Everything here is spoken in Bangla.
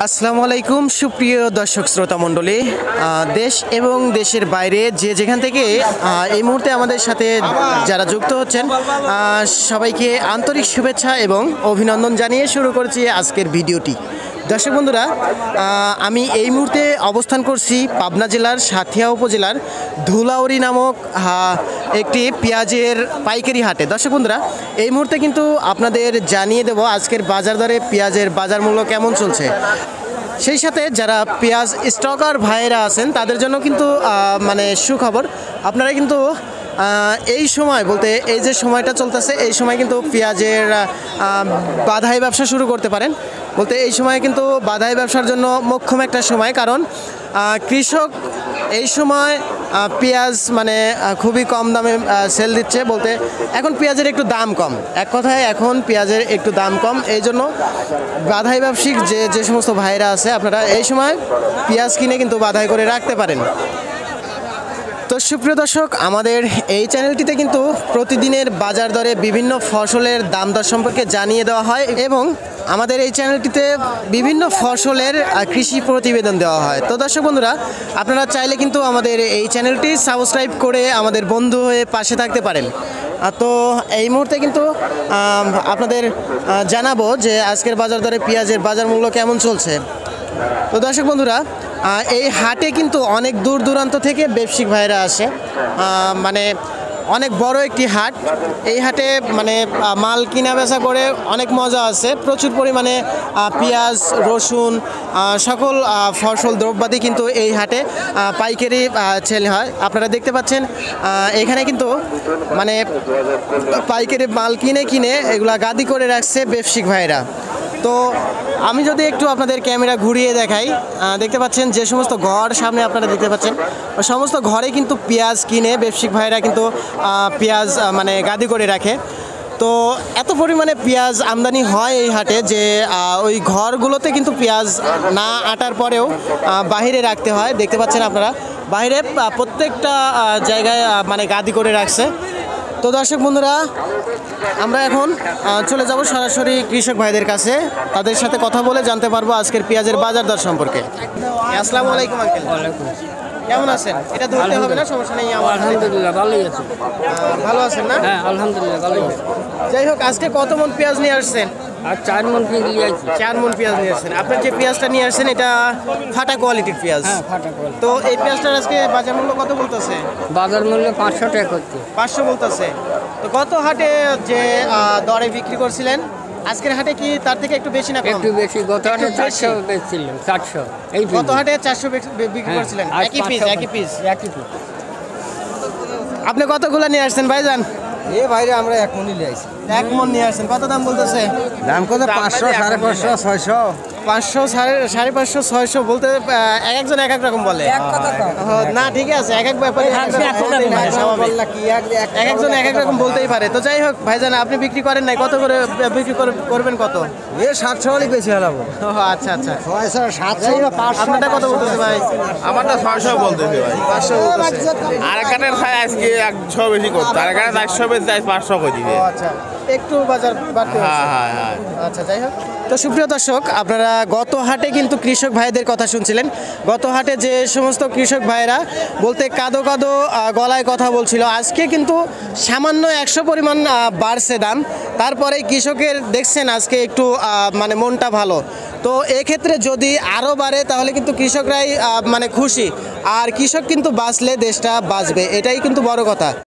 আসসালামু আলাইকুম সুপ্রিয় দর্শক শ্রোতা মণ্ডলী, দেশ এবং দেশের বাইরে যে যেখান থেকে এই মুহূর্তে আমাদের সাথে যারা যুক্ত হচ্ছেন সবাইকে আন্তরিক শুভেচ্ছা এবং অভিনন্দন জানিয়ে শুরু করছি আজকের ভিডিওটি। দর্শক বন্ধুরা, আমি এই মুহূর্তে অবস্থান করছি পাবনা জেলার সাঁথিয়া উপজেলার ধুলাউড়ি নামক একটি পেঁয়াজের পাইকারি হাটে। দর্শক বন্ধুরা, এই মুহূর্তে কিন্তু আপনাদের জানিয়ে দেব আজকের বাজার দরে পেঁয়াজের বাজার মূল্য কেমন চলছে। সেই সাথে যারা পেঁয়াজ স্টকার ভাইয়েরা আছেন তাদের জন্য কিন্তু সুখবর, আপনারা কিন্তু এই সময় বলতে এই যে সময়টা চলতেছে এই সময় কিন্তু পেঁয়াজের বাধাই ব্যবসা শুরু করতে পারেন। বলতে এই সময় কিন্তু বাধাই ব্যবসার জন্য মোক্ষম একটা সময়, কারণ কৃষক এই সময় পেঁয়াজ খুবই কম দামে সেল দিচ্ছে। বলতে এখন পেঁয়াজের একটু দাম কম, এক কথায় এখন পেঁয়াজের একটু দাম কম, এই জন্য বাধাই ব্যবসায়িক যে সমস্ত ভাইরা আছে আপনারা এই সময় পেঁয়াজ কিনে কিন্তু বাধাই করে রাখতে পারেন। তো সুপ্রিয় দর্শক, আমাদের এই চ্যানেলটিতে কিন্তু প্রতিদিনের বাজার দরে বিভিন্ন ফসলের দাম দর সম্পর্কে জানিয়ে দেওয়া হয় এবং আমাদের এই চ্যানেলটিতে বিভিন্ন ফসলের কৃষি প্রতিবেদন দেওয়া হয়। তো দর্শক বন্ধুরা, আপনারা চাইলে কিন্তু আমাদের এই চ্যানেলটি সাবস্ক্রাইব করে আমাদের বন্ধু হয়ে পাশে থাকতে পারেন। তো এই মুহূর্তে কিন্তু আপনাদের জানাবো যে আজকের বাজার দরে পেঁয়াজের বাজার মূল্য কেমন চলছে। তো দর্শক বন্ধুরা, এই হাটে কিন্তু অনেক দূর দূরান্ত থেকে ব্যবসায়িক ভাইরা আসে, অনেক বড় একটি হাট। এই হাটে মাল কিনা বেচা করে অনেক মজা আছে। প্রচুর পরিমাণে পেঁয়াজ, রসুন, সকল ফসল দ্রব্যাদি কিন্তু এই হাটে পাইকারি সেল হয়। আপনারা দেখতে পাচ্ছেন এখানে কিন্তু পাইকারি মাল কিনে এগুলা গাদি করে রাখছে ব্যবসায়িক ভাইরা। তো আমি যদি একটু আপনাদের ক্যামেরা ঘুরিয়ে দেখাই, দেখতে পাচ্ছেন যে সমস্ত ঘর সামনে আপনারা দেখতে পাচ্ছেন সমস্ত ঘরে কিন্তু পেঁয়াজ কিনে ব্যবসায়িক ভাইরা কিন্তু পেঁয়াজ গাদি করে রাখে। তো এত পরিমাণে পেঁয়াজ আমদানি হয় এই হাটে যে ওই ঘরগুলোতে কিন্তু পেঁয়াজ না আটার পরেও বাহিরে রাখতে হয়। দেখতে পাচ্ছেন আপনারা বাইরে প্রত্যেকটা জায়গায় গাদি করে রাখছে। তো দর্শক বন্ধুরা, আমরা এখন চলে যাব সরাসরি কৃষক ভাইদের কাছে, তাদের সাথে কথা বলে জানতে পারবো আজকের পেঁয়াজের বাজার দর সম্পর্কে। আসসালামু আলাইকুম আঙ্কেল। কেমন আছেন? এটা ধরতে হবে না, সমস্যা নেই। আলহামদুলিল্লাহ ভালোই আছে। ভালো আছেন না? হ্যাঁ আলহামদুলিল্লাহ ভালোই আছে। যাই হোক, আজকে কত মন পেঁয়াজ নিয়ে আসছেন? আর 4 মণ পেঁয়াজ নিয়ে আসছি। 4 মন পেঁয়াজ নিয়ে আসছেন। আপনার যে পেঁয়াজটা নিয়ে আসছেন এটা ফাটা কোয়ালিটির পেঁয়াজ। হ্যাঁ ফাটা কোয়ালিটি। তো এই পেঁয়াজটার আজকে বাজার মূল্য কত বলতেছে? বাজার মূল্য 500 টাকা করছে। 500 বলতেছে। তো গত হাটে যে দরে বিক্রি করছিলেন আজকের হাটে কি তার থেকে একটু বেশি না কম? একটু বেশি। গত হাটে 400 বেচছিল। 400 এই গত হাটে 400 বিক্রি করছিলেন। একই পিস। একই পিস। আপনি কতগুলো নিয়ে আসছেন ভাইজান? ভাইরে আমরা 1 মণ নিয়ে আইছি। 1 মণ নিয়ে আসছেন। কত দাম বলতেছে? দাম কত? 500, 550, 600। 500, 550, 600 বলতে একজন এক এক রকম বলে। না ঠিক আছে, এক এক ব্যাপারে এক একজন এক এক রকম বলতেই পারে। তো যাই হোক ভাইজান, আপনি বিক্রি করেন নাই, কত করে বিক্রি করবেন? কত? 700 হলে বেশি হলাম। আচ্ছা আচ্ছা, 600, 700, 500। আপনারটা কত বলতেছে ভাই? আমারটা 600 বলতেছে ভাই। 500 বলতেছে। আর এখানের খায় আজকে 100 বেশি করতে, আর এখানে 400 বেশি 500 করে দিবে। আচ্ছা, একটু বাজার বাড়তে হচ্ছে। হ্যাঁ। আচ্ছা, যাই হোক। তো সুপ্রিয় দর্শক, আপনারা গত হাটে কিন্তু কৃষক ভাইদের কথা শুনছিলেন। গত হাটে যে সমস্ত কৃষক ভাইরা বলতে কাদো গলায় কথা বলছিল, আজকে কিন্তু সামান্য 100 পরিমাণ বাড়ছে দাম। তারপরে কৃষকের দেখছেন আজকে একটু মনটা ভালো। তো এক্ষেত্রে যদি আরও বাড়ে তাহলে কিন্তু কৃষকরাই খুশি, আর কৃষক কিন্তু বাঁচলে দেশটা বাঁচবে, এটাই কিন্তু বড় কথা।